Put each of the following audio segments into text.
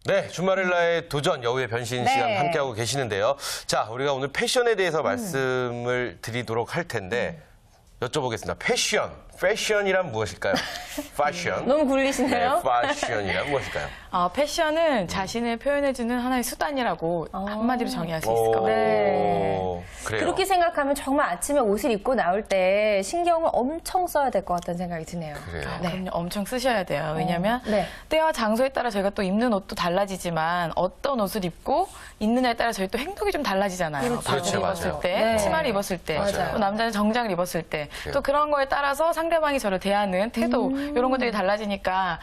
네, 주말일라의 도전 여우의 변신 시간 함께하고 계시는데요. 자, 우리가 오늘 패션에 대해서 말씀을 드리도록 할 텐데 여쭤보겠습니다. 패션이란 무엇일까요? 패션. 너무 굴리시네요. 네, 패션이란 무엇일까요? 패션은 자신을 표현해주는 하나의 수단이라고 한마디로 정의할 수 있을 것 같아요. 네. 그래요. 그렇게 생각하면 정말 아침에 옷을 입고 나올 때 신경을 엄청 써야 될 것 같다는 생각이 드네요. 그래요. 그럼요. 엄청 쓰셔야 돼요. 왜냐하면 때와 장소에 따라 저희가 또 입는 옷도 달라지지만 어떤 옷을 입고 있느냐에 따라 저희 또 행동이 좀 달라지잖아요. 바지를 그렇죠, 입었을 맞아요. 때, 치마를 입었을 때, 맞아요. 또 남자는 정장을 입었을 때, 또 그런 거에 따라서 상대방이 저를 대하는 태도 이런 것들이 달라지니까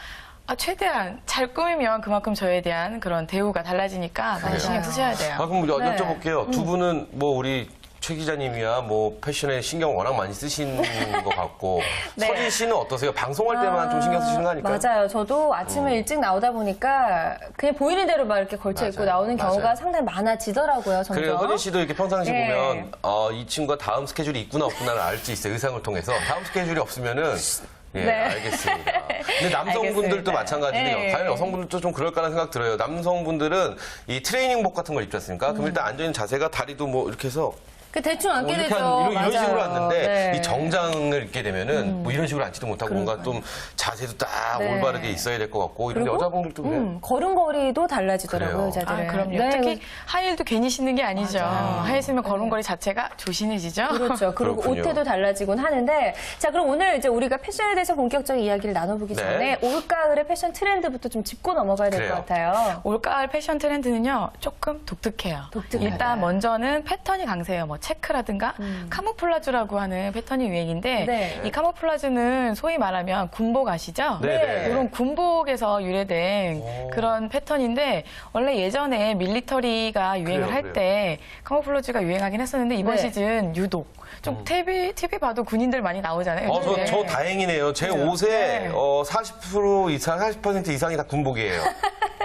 최대한 잘 꾸미면 그만큼 저에 대한 그런 대우가 달라지니까 많이 신경 쓰셔야 돼요. 그럼 여쭤볼게요. 두 분은 뭐 우리 최 기자님이야 뭐 패션에 신경 워낙 많이 쓰시는 것 같고 서진 씨는 어떠세요? 방송할 때만 좀 신경 쓰시는 거 아닐까요? 맞아요. 저도 아침에 일찍 나오다 보니까 그냥 보이는 대로 막 이렇게 걸쳐 입고 나오는 경우가 상당히 많아지더라고요. 점점. 그래요. 서진 씨도 이렇게 평상시 보면 이 친구가 다음 스케줄이 있구나 없구나를 알 수 있어요. 의상을 통해서. 다음 스케줄이 없으면은 알겠습니다. 근데 남성분들도 마찬가지인데요. 과연 여성분들도 좀 그럴까라는 생각 들어요. 남성분들은 이 트레이닝복 같은 걸 입지 않습니까? 그럼 일단 앉아있는 자세가 다리도 뭐 이렇게 해서 대충 앉게 이렇게 되죠. 이런 식으로 앉는데 네. 이 정장을 입게 되면은 뭐 이런 식으로 앉지도 못하고 뭔가 좀 자세도 딱 올바르게 있어야 될 것 같고 이런데 여자분들도 그래요. 걸음걸이도 달라지더라고요, 그래요. 여자들은. 그럼요. 특히 하이힐도 괜히 신는 게 아니죠. 하이힐 신으면 걸음걸이 자체가 조신해지죠. 그렇죠. 그리고 그렇군요. 옷태도 달라지곤 하는데, 자, 그럼 오늘 이제 우리가 패션에 대해서 본격적인 이야기를 나눠보기 전에 올가을의 패션 트렌드부터 좀 짚고 넘어가야 될 것 같아요. 올가을 패션 트렌드는요, 조금 독특해요. 일단 먼저는 패턴이 강세예요. 뭐 체크라든가 카모플라주라고 하는 패턴이 유행인데 이 카모플라주는 소위 말하면 군복 아시죠? 네네. 이런 군복에서 유래된 그런 패턴인데 원래 예전에 밀리터리가 유행을 할 때 카모플라주가 유행하긴 했었는데 이번 시즌 유독 좀 TV 봐도 군인들 많이 나오잖아요. 저 다행이네요. 제 옷에 40% 이상, 40% 이상이 다 군복이에요.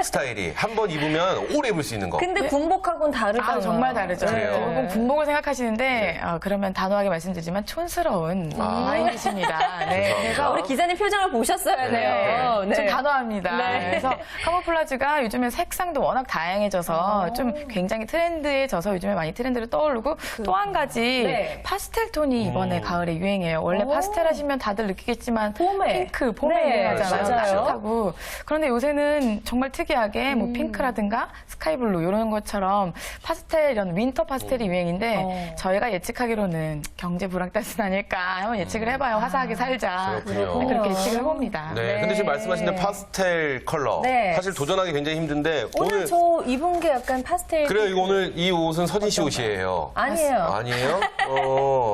스타일이. 한 번 입으면 오래 입을 수 있는 거. 근데 군복하고는 다르잖아요. 정말 다르죠. 그래요. 대부분 군복을 생각하시는데 그러면 단호하게 말씀드리지만 촌스러운 라인이십니다. 그래서 우리 기자님 표정을 보셨어야 돼요. 좀 단호합니다. 그래서 카모플라주가 요즘에 색상도 워낙 다양해져서 좀 굉장히 트렌드해져서 요즘에 많이 트렌드로 떠오르고 또 한 가지 파스텔 톤이 이번에 가을에 유행해요. 원래 파스텔 하시면 다들 느끼겠지만 핑크, 봄에 유행하잖아요. 따뜻하고. 그런데 요새는 정말 특이하게 뭐 핑크라든가 스카이블루 이런 것처럼 파스텔, 이런 윈터 파스텔이 유행인데 저희가 예측하기로는 경제 불황 때문 아닐까 한번 예측을 해봐요. 화사하게 살자. 그렇군요. 그렇게 예측을 해봅니다. 근데 지금 말씀하신 파스텔 컬러 사실 도전하기 굉장히 힘든데 오늘 저 입은 게 약간 파스텔. 그래요. 이거 오늘 이 옷은 서진 씨 옷이에요. 아니에요. 아니에요?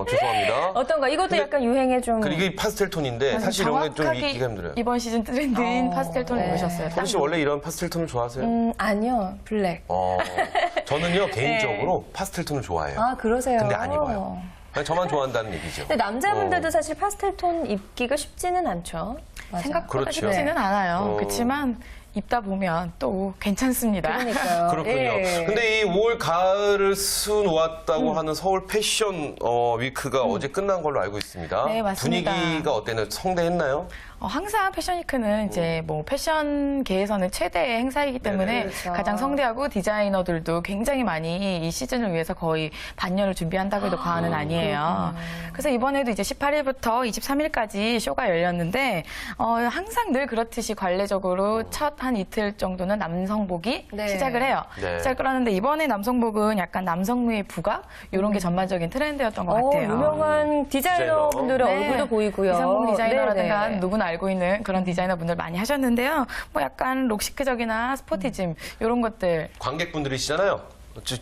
죄송합니다. 어떤가? 이것도 약간 유행에 좀. 그리고 이게 파스텔 톤인데 사실 이런 게 좀 입기가 힘들어요. 이번 시즌 트렌드인 파스텔 톤을 입으셨어요. 서진 씨 원래 이런 파스텔 톤을 좋아하세요? 아니요. 블랙. 저는요 개인적으로 파스텔 톤을 좋아해요. 아, 그러세요? 근데 안 입어요. 그냥 저만 좋아한다는 얘기죠. 근데 남자분들도 사실 파스텔 톤 입기가 쉽지는 않죠. 맞아. 생각보다 쉽지는 않아요. 그렇지만 입다 보면 또 괜찮습니다. 그러니까요. 그렇군요. 근데 이 5월 가을을 수놓았다고 하는 서울 패션 위크가 어제 끝난 걸로 알고 있습니다. 네, 맞습니다. 분위기가 어땠나요? 성대했나요? 항상 패션위크는 이제 뭐 패션계에서는 최대의 행사이기 때문에 그렇죠. 가장 성대하고 디자이너들도 굉장히 많이 이 시즌을 위해서 거의 반년을 준비한다고 해도 과언은 아니에요. 그래서 이번에도 이제 18일부터 23일까지 쇼가 열렸는데 항상 늘 그렇듯이 관례적으로 첫 한 이틀 정도는 남성복이 시작을 해요. 시작을 하는데 이번에 남성복은 약간 남성미의 부각 이런 게 전반적인 트렌드였던 것 같아요. 유명한 디자이너분들의 얼굴도 보이고요. 이상봉 디자이너라든가 누구나 알고 있는 그런 디자이너분들 많이 하셨는데요. 뭐 약간 록시크적이나 스포티즘 이런 것들. 관객분들이시잖아요.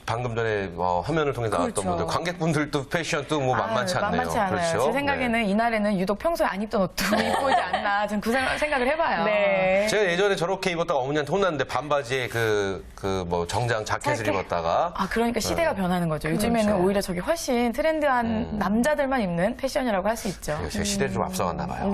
방금 전에 화면을 통해서 나왔던 분들, 관객분들도 패션도 뭐 만만치 않네요. 만만치 않아요. 그렇죠? 제 생각에는 이날에는 유독 평소에 안 입던 옷도 입고 오지 않나 전 그 생각을 해봐요. 제가 예전에 저렇게 입었다가 어머니한테 혼났는데 반바지에 뭐 정장 자켓을 입었다가. 그러니까 시대가 변하는 거죠. 요즘에는 오히려 저게 훨씬 트렌드한 남자들만 입는 패션이라고 할 수 있죠. 제가 시대를 좀 앞서갔나 봐요.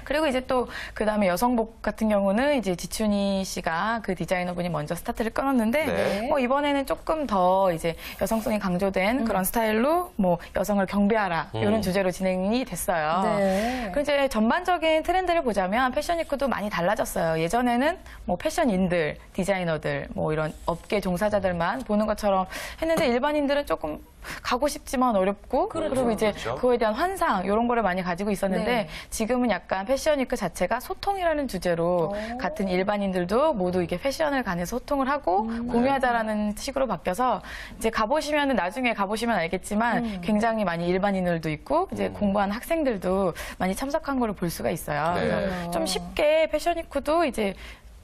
그리고 이제 또 그다음에 여성복 같은 경우는 이제 지춘희 씨가 그 디자이너분이 먼저 스타트를 끊었는데 뭐 이번에는 조금 더 이제 여성성이 강조된 그런 스타일로 뭐 여성을 경배하라 이런 주제로 진행이 됐어요. 네. 그리고 이제 전반적인 트렌드를 보자면 패션위크도 많이 달라졌어요. 예전에는 뭐 패션인들, 디자이너들, 뭐 이런 업계 종사자들만 보는 것처럼 했는데 일반인들은 조금 가고 싶지만 어렵고 그리고 이제 그렇죠. 그거에 대한 환상 이런 거를 많이 가지고 있었는데 네. 지금은 약간 패션위크 자체가 소통이라는 주제로 같은 일반인들도 모두 이게 패션을 관해서 소통을 하고 공유하자라는 식으로 바뀌어서 이제 가보시면은 나중에 가보시면 알겠지만 굉장히 많이 일반인들도 있고 이제 공부하는 학생들도 많이 참석한 거를 볼 수가 있어요. 네. 그래서 좀 쉽게 패션위크도 이제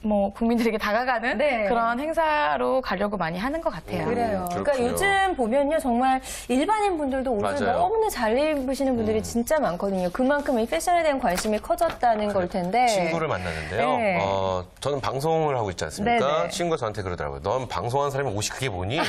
뭐 국민들에게 다가가는 네. 그런 행사로 가려고 많이 하는 것 같아요. 그래요. 그러니까 그렇군요. 요즘 보면요, 정말 일반인 분들도 옷을 맞아요. 너무나 잘 입으시는 분들이 진짜 많거든요. 그만큼 이 패션에 대한 관심이 커졌다는 걸 텐데. 친구를 만났는데요. 네. 저는 방송을 하고 있지 않습니까? 네네. 친구가 저한테 그러더라고요. 넌 방송하는 사람이 옷이 그게 뭐니?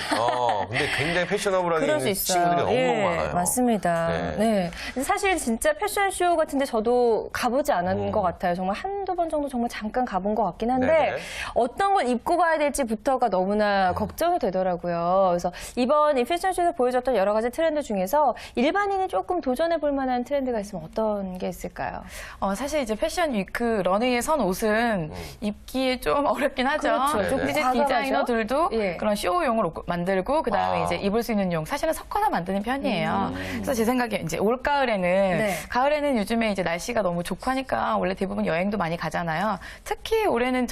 근데 굉장히 패셔너블하게 그럴 수 입는 있어요. 친구들이 너무 예, 많아요. 맞습니다. 네. 네. 근데 사실 진짜 패션쇼 같은데 저도 가보지 않은 것 같아요. 정말 한두 번 정도 정말 잠깐 가본 것 같긴 한데 네네. 어떤 걸 입고 가야 될지부터가 너무나 걱정이 되더라고요. 그래서 이번 이 패션쇼에서 보여줬던 여러 가지 트렌드 중에서 일반인이 조금 도전해 볼 만한 트렌드가 있으면 어떤 게 있을까요? 사실 이제 패션 위크 런웨이에 선 옷은 입기에 좀 어렵긴 하죠. 그렇죠. 좀 근데 이제 과감하죠? 디자이너들도 예. 그런 쇼용을 만들고 그다음에 아. 이제 입을 수 있는 용 사실은 섞어서 만드는 편이에요. 그래서 제 생각에 이제 올 가을에는 네. 가을에는 요즘에 이제 날씨가 너무 좋고 하니까 원래 대부분 여행도 많이 가잖아요. 특히 올해는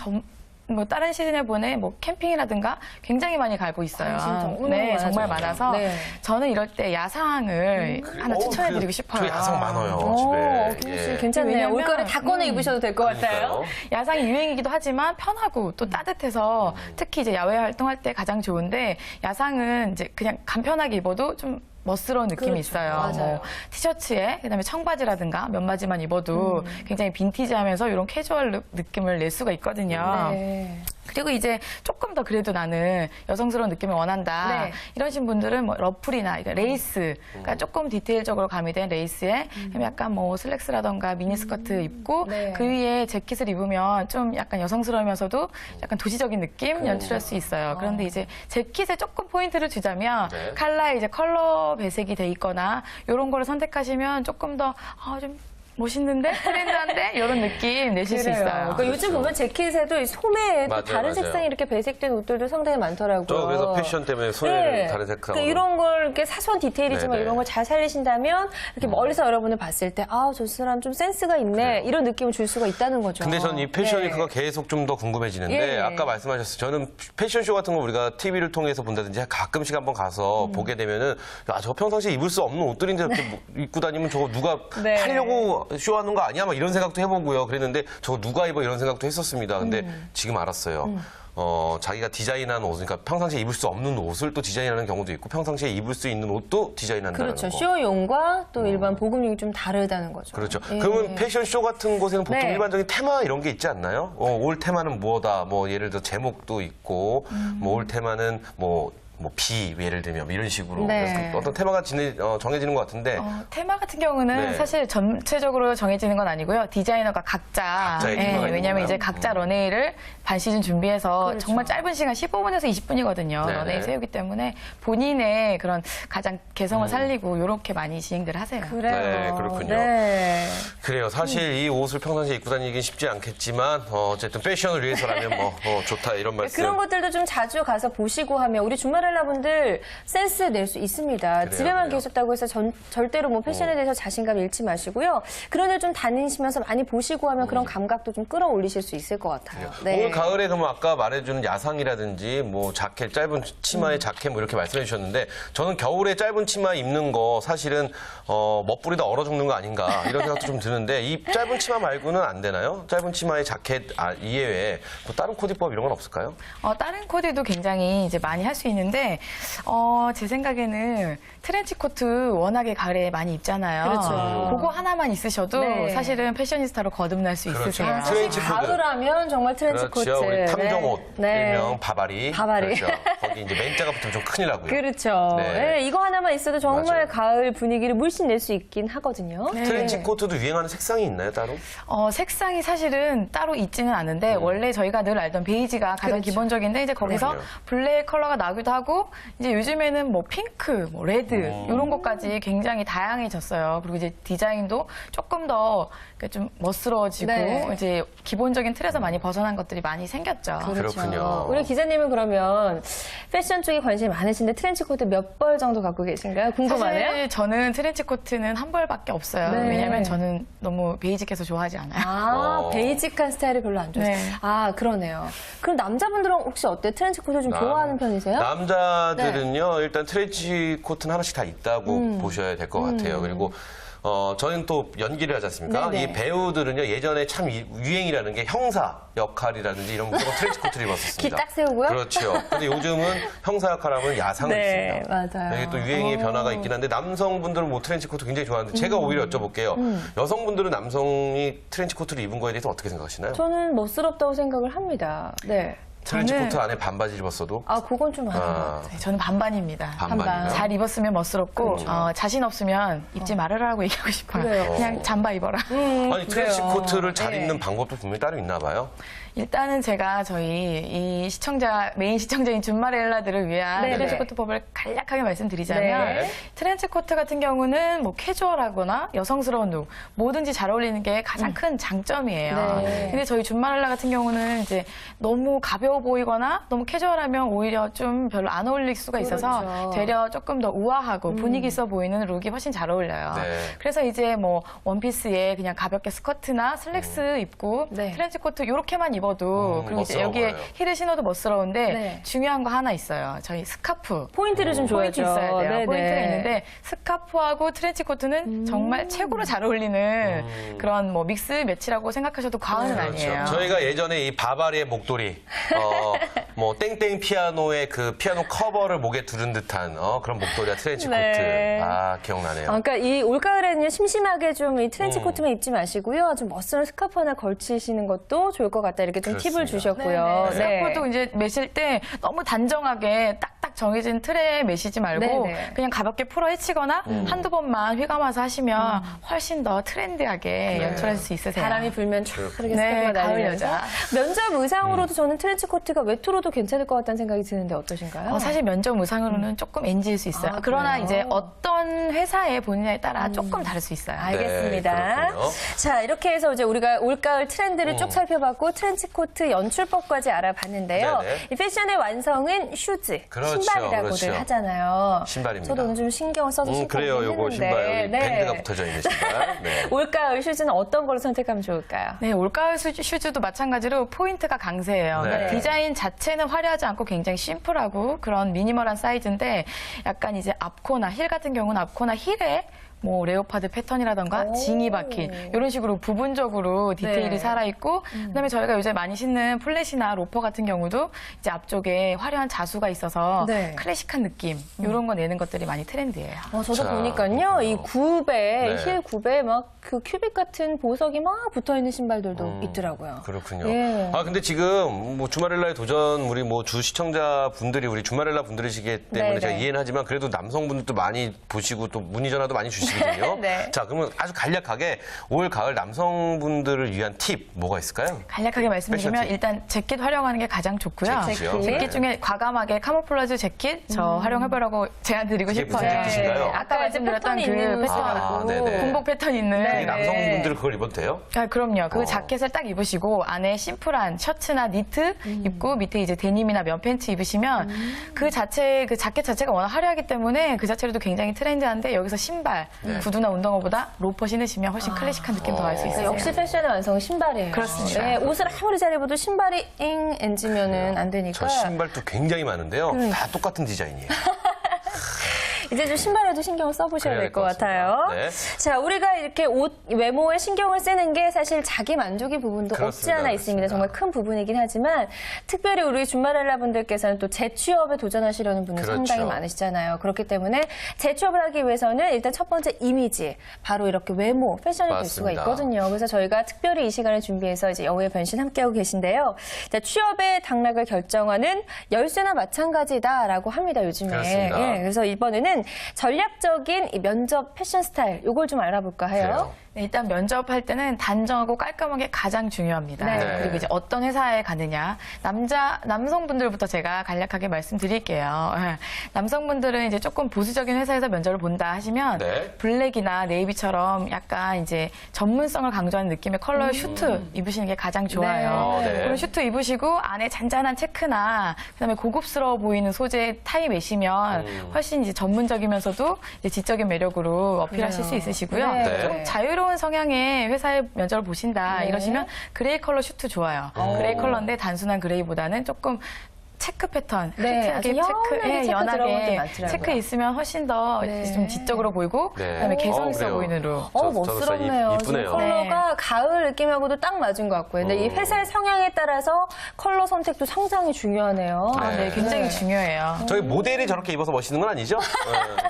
뭐 다른 시즌에 보내 뭐 캠핑이라든가 굉장히 많이 가고 있어요. 관심 정말 네, 많아졌죠. 정말 많아서 네. 저는 이럴 때 야상을 하나 추천해드리고 싶어요. 저 야상 많아요, 오, 집에. 김 씨 예. 괜찮네요. 왜냐면, 올가을에 다 꺼내 입으셔도 될 것 같아요. 그러니까요. 야상이 유행이기도 하지만 편하고 또 따뜻해서 특히 이제 야외 활동할 때 가장 좋은데 야상은 이제 그냥 간편하게 입어도 좀 멋스러운 느낌이 그렇죠. 있어요. 맞아요. 뭐 티셔츠에 그다음에 청바지라든가 면바지만 입어도 굉장히 빈티지하면서 이런 캐주얼 느낌을 낼 수가 있거든요. 네. 그리고 이제 조금 더 그래도 나는 여성스러운 느낌을 원한다. 네. 이러신 분들은 뭐 러플이나 레이스가 조금 디테일적으로 가미된 레이스에 약간 뭐 슬랙스라던가 미니스커트 입고 네. 그 위에 재킷을 입으면 좀 약간 여성스러우면서도 약간 도시적인 느낌 연출할 수 있어요. 그런데 이제 재킷에 조금 포인트를 주자면 네. 칼라에 이제 컬러 배색이 돼 있거나 이런 거를 선택하시면 조금 더 좀 멋있는데 트렌드한데 이런 느낌 내실 수 있어요. 그러니까 요즘 보면 재킷에도 이 소매에 또 맞아요, 다른 맞아요. 색상이 이렇게 배색된 옷들도 상당히 많더라고요. 저 그래서 패션 때문에 소매를 다른 색상으로. 그러니까 이런 걸 이렇게 사소한 디테일이지만 네네. 이런 걸 잘 살리신다면 이렇게 멀리서 여러분을 봤을 때 저 사람 좀 센스가 있네 이런 느낌을 줄 수가 있다는 거죠. 근데 저는 이 패션 네. 위크가 계속 좀 더 궁금해지는데 예. 아까 말씀하셨어요. 저는 패션쇼 같은 거 우리가 TV를 통해서 본다든지 가끔씩 한번 가서 보게 되면은 저 평상시에 입을 수 없는 옷들인데 이렇게 뭐 입고 다니면 저거 누가 네. 팔려고 쇼하는 거 아니야? 막 이런 생각도 해보고요. 그랬는데 저거 누가 입어 이런 생각도 했었습니다. 근데 지금 알았어요. 자기가 디자인한 옷, 그러니까 평상시에 입을 수 없는 옷을 또 디자인하는 경우도 있고 평상시에 입을 수 있는 옷도 디자인한다는 그렇죠. 거. 쇼용과 또 일반 복음용이 좀 다르다는 거죠. 그렇죠. 예. 그러면 패션쇼 같은 곳에는 보통 네. 일반적인 테마 이런 게 있지 않나요? 올 테마는 뭐다. 뭐 예를 들어 제목도 있고, 뭐 올 테마는 뭐 비 예를 들면 이런 식으로 네. 그래서 어떤 테마가 정해지는 것 같은데 테마 같은 경우는 네. 사실 전체적으로 정해지는 건 아니고요. 디자이너가 각자의 테마가 있는 왜냐하면 건가요? 이제 각자 런웨이를 반 시즌 준비해서 그렇죠. 정말 짧은 시간 15분에서 20분이거든요. 네네. 런웨이 세우기 때문에 본인의 그런 가장 개성을 살리고 이렇게 많이 진행들 하세요. 그래요. 네, 그렇군요. 네. 그래요. 사실 이 옷을 평상시에 입고 다니긴 쉽지 않겠지만 어쨌든 패션을 위해서라면 좋다 이런 말씀. 그런 것들도 좀 자주 가서 보시고 하면 우리 주말알라분들 센스 낼 수 있습니다. 그래요, 집에만 그래요. 계셨다고 해서 절대로 뭐 패션에 대해서 자신감 잃지 마시고요. 그런 데 좀 다니시면서 많이 보시고 하면 그런 감각도 좀 끌어올리실 수 있을 것 같아요. 네. 올 가을에 그러면 아까 말해주는 야상이라든지 뭐 자켓, 짧은 치마에 자켓 뭐 이렇게 말씀해 주셨는데 저는 겨울에 짧은 치마 입는 거 사실은 멋부리다 얼어 죽는 거 아닌가 이런 생각도 좀 드는데 이 짧은 치마 말고는 안 되나요? 짧은 치마에 자켓 이외에 뭐 다른 코디법 이런 건 없을까요? 다른 코디도 굉장히 이제 많이 할 수 있는데 제 생각에는 트렌치 코트 워낙에 가을에 많이 입잖아요. 그렇죠. 그거 하나만 있으셔도 네. 사실은 패셔니스타로 거듭날 수 그렇죠. 있으세요. 트렌치 코트. 가을하면 정말 트렌치 그렇죠. 코트. 우리 탕정옷 네. 일명 바바리. 바바리. 그렇죠. 여기 이제 맨자가 붙으면 좀 큰일 나고요. 그렇죠. 네. 네, 이거 하나만 있어도 정말 맞아요. 가을 분위기를 물씬 낼 수 있긴 하거든요. 트렌치 코트도 유행하는 색상이 있나요, 따로? 색상이 사실은 따로 있지는 않은데 원래 저희가 늘 알던 베이지가 가장 그렇죠. 기본적인데 이제 거기서 그럼요. 블랙 컬러가 나기도 하고 이제 요즘에는 뭐 핑크, 뭐 레드 이런 것까지 굉장히 다양해졌어요. 그리고 이제 디자인도 조금 더 좀 멋스러워지고 네. 이제 기본적인 틀에서 많이 벗어난 것들이 많이 생겼죠. 그렇군요. 우리 기자님은 그러면 패션 쪽에 관심이 많으신데 트렌치 코트 몇 벌 정도 갖고 계신가요? 궁금하네요. 사실 저는 트렌치 코트는 한 벌밖에 없어요. 네. 왜냐면 저는 너무 베이직해서 좋아하지 않아요. 아, 베이직한 스타일을 별로 안 좋아해요. 네. 아, 그러네요. 그럼 남자분들은 혹시 어때? 트렌치 코트 좀 좋아하는 편이세요? 남자들은요, 일단 트렌치 코트는 하나씩 다 있다고 보셔야 될 것 같아요. 그리고 저는 또 연기를 하지 않습니까? 네네. 이 배우들은요, 예전에 참 유행이라는 게 형사 역할이라든지 이런 무조건 트렌치 코트를 입었었습니다. 기 딱 세우고요? 그렇죠. 근데 요즘은 형사 역할하면 야상을 네, 입습니다. 맞아요. 이게 또 유행의 변화가 있긴 한데 남성분들은 뭐 트렌치 코트 굉장히 좋아하는데 제가 오히려 여쭤볼게요. 여성분들은 남성이 트렌치 코트를 입은 거에 대해서 어떻게 생각하시나요? 저는 멋스럽다고 생각을 합니다. 네. 트렌치 저는- 코트 안에 반바지 입었어도 아, 그건 좀 아닌 것 같아요. 네, 저는 반반입니다. 반반이요? 잘 입었으면 멋스럽고 자신 없으면 입지 말으라고 얘기하고 싶어요. 그래요. 그냥 잠바 입어라. 아니 트렌치 그래요. 코트를 잘 네. 입는 방법도 분명히 따로 있나 봐요. 일단은 제가 저희 이 메인 시청자인 준마렐라들을 위한 네네. 트렌치 코트법을 간략하게 말씀드리자면 네. 트렌치 코트 같은 경우는 뭐 캐주얼하거나 여성스러운 룩 뭐든지 잘 어울리는 게 가장 큰 장점이에요. 네. 근데 저희 준마렐라 같은 경우는 이제 너무 가벼워 보이거나 너무 캐주얼하면 오히려 좀 별로 안 어울릴 수가 있어서 그렇죠. 되려 조금 더 우아하고 분위기 있어 보이는 룩이 훨씬 잘 어울려요. 네. 그래서 이제 뭐 원피스에 그냥 가볍게 스커트나 슬랙스 입고 네. 트렌치 코트 이렇게만 입어도 그리고 이제 멋스러워 여기에 보여요. 힐을 신어도 멋스러운데 네. 중요한 거 하나 있어요. 저희 스카프. 포인트를 좀 포인트 줘야죠. 있어야 돼요. 네네. 포인트가 있는데 스카프하고 트렌치 코트는 정말 최고로 잘 어울리는 그런 뭐 믹스 매치라고 생각하셔도 과언은 아니에요. 그렇죠. 저희가 예전에 이 바바리의 목도리, 뭐 땡땡 피아노의 그 피아노 커버를 목에 두른 듯한 그런 목도리와 트렌치 네. 코트. 아 기억나네요. 그러니까 이 올가을에는 심심하게 좀 이 트렌치 코트만 입지 마시고요. 좀 멋스러운 스카프 하나 걸치시는 것도 좋을 것 같다. 이렇게 좀 그렇습니다. 팁을 주셨고요. 네. 스카프도 이제 매실 때 너무 단정하게 딱딱 정해진 틀에 매시지 말고 네네. 그냥 가볍게 풀어 헤치거나 한두 번만 휘감아서 하시면 훨씬 더 트렌디하게 연출할 수 있으세요. 바람이 불면 촥 이렇게 네, 스카프가 가을 날리면서. 여자. 면접 의상으로도 저는 트렌치 코트가 외투로도 괜찮을 것 같다는 생각이 드는데 어떠신가요? 사실 면접 의상으로는 조금 NG일 수 있어요. 아, 그러나 그래요? 이제 어떤 회사의 본인에 따라 조금 다를 수 있어요. 알겠습니다. 네, 그렇군요. 자, 이렇게 해서 이제 우리가 올가을 트렌드를 쭉 살펴봤고 트렌치 코트 연출법까지 알아봤는데요. 네네. 이 패션의 완성은 슈즈, 그렇죠, 신발이라고들 그렇죠. 하잖아요. 신발입니다. 저도 오늘 좀 신경을 써서 신고 그래요. 요거 했는데. 신발 여기 네. 밴드가 붙어져 있는 신발. 네. 올가을 슈즈는 어떤 걸 선택하면 좋을까요? 네, 올가을 슈즈도 마찬가지로 포인트가 강세예요. 네. 그러니까 디자인 자체는 화려하지 않고 굉장히 심플하고 그런 미니멀한 사이즈인데 약간 이제 앞코나 힐 같은 경우는 앞코나 힐에 뭐 레오파드 패턴이라던가 징이 박힌 이런 식으로 부분적으로 디테일이 네. 살아있고 그다음에 저희가 요새 많이 신는 플랫이나 로퍼 같은 경우도 이제 앞쪽에 화려한 자수가 있어서 네. 클래식한 느낌 이런 거 내는 것들이 많이 트렌드예요. 저도 자, 보니까요, 그렇군요. 이 굽에, 네. 힐 굽에 막 그 큐빅 같은 보석이 막 붙어 있는 신발들도 있더라고요. 그렇군요. 예. 아 근데 지금 뭐 주말렐라의 도전 우리 뭐 주 시청자 분들이 우리 주말렐라 분들이시기 때문에 네네. 제가 이해는 하지만 그래도 남성분들도 많이 보시고 또 문의 전화도 많이 주시거든요. 네. 자 그러면 아주 간략하게 올 가을 남성분들을 위한 팁 뭐가 있을까요? 간략하게 말씀드리면 패션 팁. 일단 재킷 활용하는 게 가장 좋고요. 재킷이요? 재킷 중에 과감하게 카모플라즈 재킷 저 활용해보라고 제안드리고 그게 싶어요. 무슨 재킷인가요? 아까 말씀드렸던 패턴이 그 있는 패턴, 아, 네네. 군복 패턴 있는 이게 남성분들 그걸 입어도 돼요? 아, 그럼요. 그 자켓을 딱 입으시고 안에 심플한 셔츠나 니트 입고 밑에 이제 데님이나 면 팬츠 입으시면 그 자켓 자체가 워낙 화려하기 때문에 그 자체로도 굉장히 트렌디한데 여기서 신발, 구두나 운동화보다 로퍼 신으시면 훨씬 클래식한 느낌 더 알 수 있어요. 역시 패션의 완성은 신발이에요. 그렇습니다. 네, 옷을 아무리 잘 입어도 신발이 NG면은 안 되니까. 저 신발도 굉장히 많은데요. 다 똑같은 디자인이에요. 이제 좀 신발에도 신경을 써보셔야 그래야 될 것 될 것 같아요. 같습니다. 네. 자, 우리가 이렇게 옷 외모에 신경을 쓰는 게 사실 자기 만족의 부분도 없지 그렇습니다. 않아 있습니다. 그렇습니다. 정말 큰 부분이긴 하지만 특별히 우리 준마렐라 분들께서는 또 재취업에 도전하시려는 분들 그렇죠. 상당히 많으시잖아요. 그렇기 때문에 재취업을 하기 위해서는 일단 첫 번째 이미지, 바로 이렇게 외모, 패션이 될 수가 맞습니다. 있거든요. 그래서 저희가 특별히 이 시간을 준비해서 이제 여우의 변신 함께하고 계신데요. 자, 취업의 당락을 결정하는 열쇠나 마찬가지다라고 합니다, 요즘에. 그렇습니다. 예, 그래서 이번에는 전략적인 이 면접 패션 스타일, 요걸 좀 알아볼까 해요. 그래요. 네, 일단 면접할 때는 단정하고 깔끔하게 가장 중요합니다. 네. 그리고 이제 어떤 회사에 가느냐. 남성분들부터 제가 간략하게 말씀드릴게요. 남성분들은 이제 조금 보수적인 회사에서 면접을 본다 하시면 네. 블랙이나 네이비처럼 약간 이제 전문성을 강조하는 느낌의 컬러의 슈트 입으시는 게 가장 좋아요. 네. 그런 슈트 입으시고 안에 잔잔한 체크나 그다음에 고급스러워 보이는 소재 타이 매시면 훨씬 이제 전문적이면서도 이제 지적인 매력으로 어필하실 그래요. 수 있으시고요. 네. 좀 자유로운 성향의 회사의 면접을 보신다 네. 이러시면 그레이 컬러 슈트 좋아요. 그레이 컬러인데 단순한 그레이보다는 조금 체크 패턴, 네, 아주 연하게 체크 들어간 것들 많더라고요. 체크 있으면 훨씬 더 네. 좀 지적으로 보이고 네. 그다음에 개성 있어 그래요. 보이는 룩. 저도 멋스럽네요. 지금 이쁘네요. 컬러가 가을 느낌하고도 딱 맞은 것 같고요. 근데 이 회사의 성향에 따라서 컬러 선택도 상당히 중요하네요. 아, 네, 굉장히 중요해요. 저희 모델이 저렇게 입어서 멋있는 건 아니죠?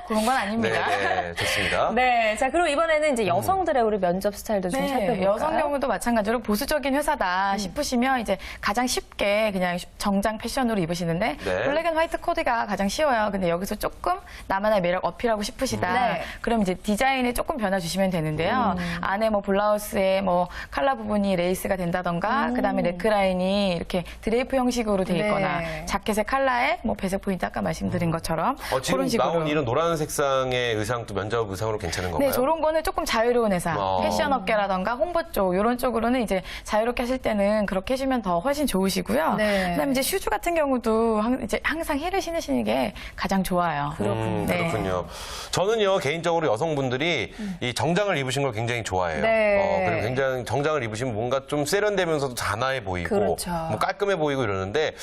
그런 건 네, 아닙니다. 네, 좋습니다. 네, 자 그리고 이번에는 이제 여성들의 우리 면접 스타일도 좀 살펴볼까요? 여성 경우도 마찬가지로 보수적인 회사다 싶으시면 이제 가장 쉽게 그냥 정장 패션으로 입으시는데 네. 블랙 앤 화이트 코디가 가장 쉬워요. 근데 여기서 조금 나만의 매력 어필하고 싶으시다. 네. 그럼 이제 디자인에 조금 변화 주시면 되는데요. 안에 뭐 블라우스에 뭐 칼라 부분이 레이스가 된다던가 그다음에 넥라인이 이렇게 드레이프 형식으로 돼 있거나 네. 자켓의 칼라에 뭐 배색 포인트 아까 말씀드린 것처럼 지금 그런 식으로. 나온 이런 노란 색상의 의상도 면접 의상으로 괜찮은 건가요? 네, 저런 거는 조금 자유로운 회사, 패션 업계라던가 홍보 쪽 이런 쪽으로는 이제 자유롭게 하실 때는 그렇게 하시면 더 훨씬 좋으시고요. 네. 그다음에 이제 슈즈 같은 경우도 이제 항상 힐을 신으시는 게 가장 좋아요. 네. 그렇군요. 저는요 개인적으로 여성분들이 이 정장을 입으신 걸 굉장히 좋아해요. 네. 그리고 굉장히 정장을 입으시면 뭔가 좀 세련되면서도 단아해 보이고, 그렇죠. 뭐 깔끔해 보이고 이러는데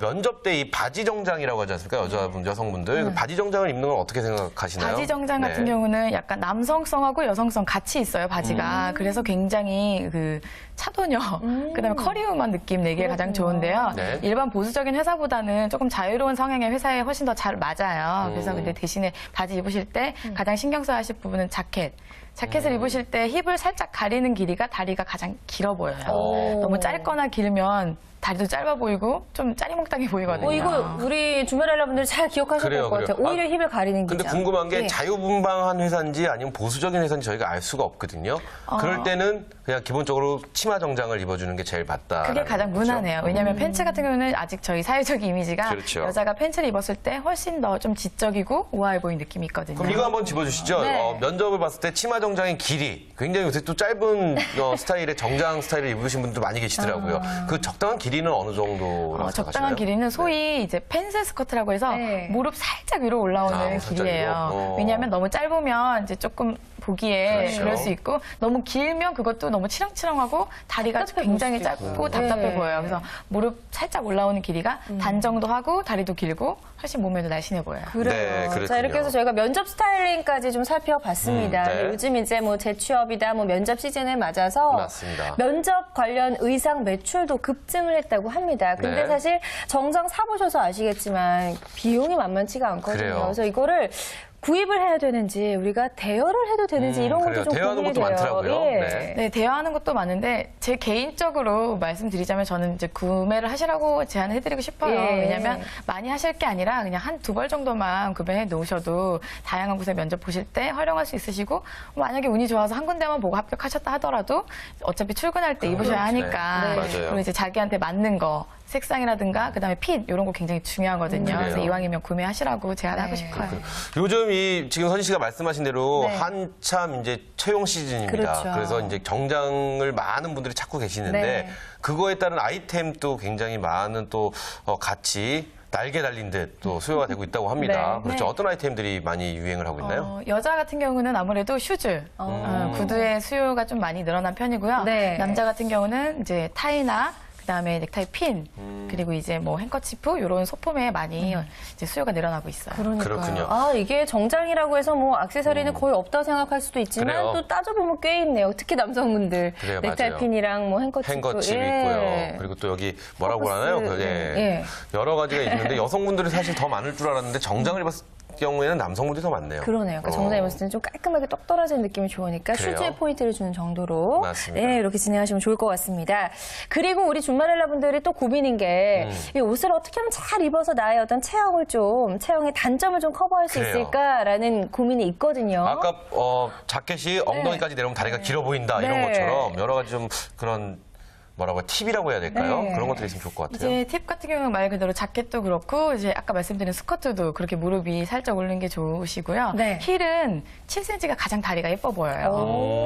면접 때 이 바지 정장이라고 하지 않습니까? 여성분들 그 바지 정장을 입는 건 어떻게 생각하시나요? 바지 정장 같은 네. 경우는 약간 남성성하고 여성성 같이 있어요, 바지가. 그래서 굉장히 그 차도녀, 그다음에 커리우먼 느낌 내기에 가장 좋은데요. 네. 일반 보수적인 회사보다는 조금 자유로운 성향의 회사에 훨씬 더 잘 맞아요. 그래서 근데 대신에 바지 입으실 때 가장 신경 써야 하실 부분은 자켓을 입으실 때 힙을 살짝 가리는 길이가 다리가 가장 길어 보여요. 너무 짧거나 길면 다리도 짧아 보이고 좀 짜리몽땅해 보이거든요. 이거 우리 주말알라 분들 잘 기억하셔야 될 그래요, 것 같아요. 그래요. 오히려 힙을 가리는 근데 기장. 궁금한 게 예. 자유분방한 회사인지 아니면 보수적인 회사인지 저희가 알 수가 없거든요. 그럴 때는 그냥 기본적으로 치마 정장을 입어주는 게 제일 맞다. 그게 가장 무난해요. 왜냐하면 팬츠 같은 경우는 아직 저희 사회적 이미지가 그렇죠. 여자가 팬츠를 입었을 때 훨씬 더 좀 지적이고 우아해 보이는 느낌이 있거든요. 그럼 이거 한번 집어주시죠. 네. 면접을 봤을 때 치마 정장의 길이 굉장히 요새 또 짧은 스타일의 정장 스타일을 입으신 분들 많이 계시더라고요. 그 적당한 길이는 어느 정도라고 적당한 생각하시나요? 길이는 소위 이제 펜슬 스커트라고 해서 네. 무릎 살짝 위로 올라오는 살짝 길이에요. 위로? 왜냐하면 너무 짧으면 이제 조금 보기에 그렇죠. 그럴 수 있고 너무 길면 그것도 너무 치렁치렁하고 다리가 답답해 굉장히 보일 수도 짧고 있고. 답답해 네. 보여요. 그래서 무릎 살짝 올라오는 길이가 단정도 하고 다리도 길고 훨씬 몸매도 날씬해 보여요. 그래요. 네, 그렇군요. 자, 이렇게 해서 저희가 면접 스타일링까지 좀 살펴봤습니다. 네. 요즘 이제 뭐 재취업이다, 뭐 면접 시즌에 맞아서 맞습니다. 면접 관련 의상 매출도 급증을 했다고 합니다. 근데 네. 사실 정장 사보셔서 아시겠지만 비용이 만만치가 않거든요. 그래요. 그래서 이거를 구입을 해야 되는지 우리가 대여를 해도 되는지 이런 것도 그래요. 좀 대여하는 고민이 것도 돼요. 많더라고요. 예. 네. 네, 대여하는 것도 많은데 제 개인적으로 말씀드리자면 저는 이제 구매를 하시라고 제안해드리고 싶어요. 예. 왜냐하면 많이 하실 게 아니라 그냥 한 두 벌 정도만 구매해 놓으셔도 다양한 곳에 면접 보실 때 활용할 수 있으시고 만약에 운이 좋아서 한 군데만 보고 합격하셨다 하더라도 어차피 출근할 때 입으셔야 하니까 네. 맞아요. 그리고 이제 자기한테 맞는 거 색상이라든가 그다음에 핏 이런 거 굉장히 중요하거든요. 그래요. 그래서 이왕이면 구매하시라고 제안하고 네. 싶어요. 요즘 지금 선희 씨가 말씀하신 대로 네. 한참 이제 채용 시즌입니다. 그렇죠. 그래서 이제 정장을 많은 분들이 찾고 계시는데 네. 그거에 따른 아이템도 굉장히 많은 또 같이 날개 달린 듯 또 수요가 되고 있다고 합니다. 네. 그렇죠. 네. 어떤 아이템들이 많이 유행을 하고 있나요? 여자 같은 경우는 아무래도 슈즈, 구두의 수요가 좀 많이 늘어난 편이고요. 네. 남자 같은 경우는 이제 타이나 그다음에 넥타이 핀, 그리고 이제 뭐 행커치프 이런 소품에 많이 이제 수요가 늘어나고 있어요. 그렇군요. 아, 이게 정장이라고 해서 뭐 액세서리는 거의 없다고 생각할 수도 있지만 그래요. 또 따져보면 꽤 있네요. 특히 남성분들. 그래요, 넥타이 맞아요. 핀이랑 뭐 행커치프. 행거칩 예. 있고요. 그리고 또 여기 뭐라고 퍼커스, 하나요? 그, 예. 예. 여러 가지가 있는데 여성분들이 사실 더 많을 줄 알았는데 정장을 입었을 경우에는 남성분들이 더 많네요. 그러네요. 그러니까 정장 입었을 때는 좀 깔끔하게 똑 떨어지는 느낌이 좋으니까 그래요? 슈즈에 포인트를 주는 정도로 맞습니다. 네, 이렇게 진행하시면 좋을 것 같습니다. 그리고 우리 준마렐라 분들이 또 고민인 게 이 옷을 어떻게 하면 잘 입어서 나의 어떤 체형의 단점을 좀 커버할 수 그래요. 있을까라는 고민이 있거든요. 아까 자켓이 엉덩이까지 내려오면 다리가 길어 보인다 이런 네. 것처럼 여러 가지 좀 그런 뭐라고 팁이라고 해야 될까요? 네. 그런 것들이 있으면 좋을 것 같아요. 이제 팁 같은 경우는 말 그대로 자켓도 그렇고 이제 아까 말씀드린 스커트도 그렇게 무릎이 살짝 오르는 게 좋으시고요. 네. 힐은 7cm가 가장 다리가 예뻐 보여요.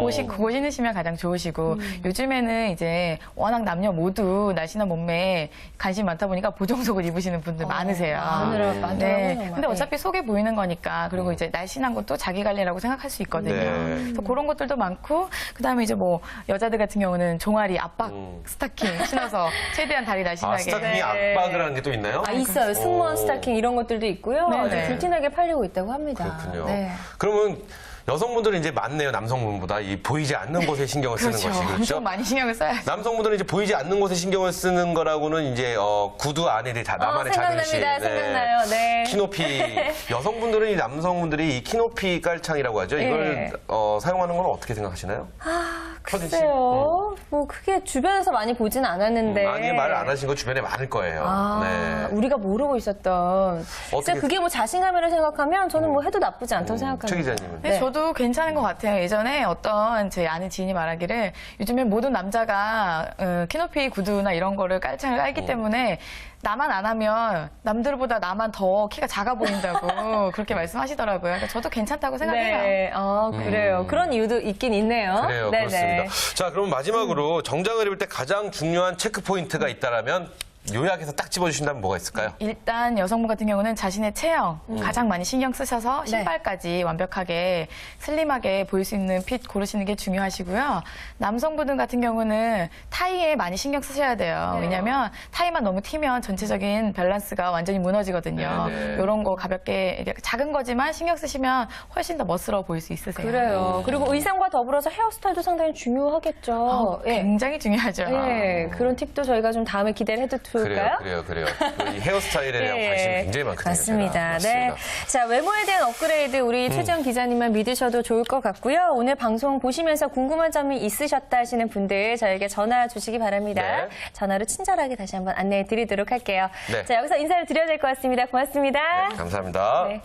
오. 그거 신으시면 가장 좋으시고 요즘에는 이제 워낙 남녀 모두 날씬한 몸매에 관심이 많다 보니까 보정속을 입으시는 분들 많으세요. 많더라고요, 정말. 근데 어차피 속에 보이는 거니까 그리고 이제 날씬한 것도 자기 관리라고 생각할 수 있거든요. 네. 그래서 그런 것들도 많고 그다음에 이제 뭐 여자들 같은 경우는 종아리 압박 스타킹 신어서 최대한 다리 날씬하게. 스타킹이 네. 압박을 하는 게 또 있나요? 아, 있어요. 승무원 오. 스타킹 이런 것들도 있고요. 네네. 아주 불티나게 팔리고 있다고 합니다. 그렇군요. 네. 그러면 여성분들은 이제 많네요. 남성분보다 이 보이지 않는 곳에 신경을 쓰는 그렇죠. 것이 그렇죠. 엄청 많이 신경을 써야죠. 남성분들은 이제 보이지 않는 곳에 신경을 쓰는 거라고는 이제 구두 안에 나만의 작은 시. 생각납니다. 생각나요. 네. 키높이. 여성분들은 이 남성분들이 이 키높이 깔창이라고 하죠. 이걸 네. 사용하는 건 어떻게 생각하시나요? 서진 씨? 글쎄요. 뭐 크게 주변에서 많이 보진 않았는데. 많이 말 안 하신 거 주변에 많을 거예요. 아, 네. 우리가 모르고 있었던. 어떻게- 진짜 그게 뭐 자신감이라고 생각하면 저는 뭐 해도 나쁘지 않다고 최 생각합니다. 기자님은? 근데 저도 괜찮은 것 같아요. 예전에 어떤 제 아는 지인이 말하기를 요즘에 모든 남자가 키높이 구두나 이런 거를 깔창을 깔기 때문에 나만 안 하면 남들보다 나만 더 키가 작아 보인다고 그렇게 말씀하시더라고요. 그러니까 저도 괜찮다고 생각해요. 네, 그래요. 그런 이유도 있긴 있네요. 그래요, 네네. 그렇습니다. 자, 그럼 마지막으로 정장을 입을 때 가장 중요한 체크 포인트가 있다라면 요약해서 딱 집어주신다면 뭐가 있을까요? 일단 여성분 같은 경우는 자신의 체형 가장 많이 신경 쓰셔서 신발까지 완벽하게 슬림하게 보일 수 있는 핏 고르시는 게 중요하시고요. 남성분들 같은 경우는 타이에 많이 신경 쓰셔야 돼요. 왜냐하면 타이만 너무 튀면 전체적인 밸런스가 완전히 무너지거든요. 네네. 이런 거 가볍게 이렇게 작은 거지만 신경 쓰시면 훨씬 더 멋스러워 보일 수 있으세요. 그래요. 그리고 의상과 더불어서 헤어스타일도 상당히 중요하겠죠. 예. 굉장히 중요하죠. 예, 그런 팁도 저희가 좀 다음에 기대를 해도 좋을까요? 그래요. 이 헤어스타일에 대한 예. 관심이 굉장히 많거든요. 맞습니다. 제가. 네. 자, 외모에 대한 업그레이드 우리 최지영 기자님만 믿으셔도 좋을 것 같고요. 오늘 방송 보시면서 궁금한 점이 있으셨다 하시는 분들 저에게 전화 주시기 바랍니다. 네. 전화로 친절하게 다시 한번 안내해 드리도록 할게요. 네. 자, 여기서 인사를 드려야 될 것 같습니다. 고맙습니다. 감사합니다. 네.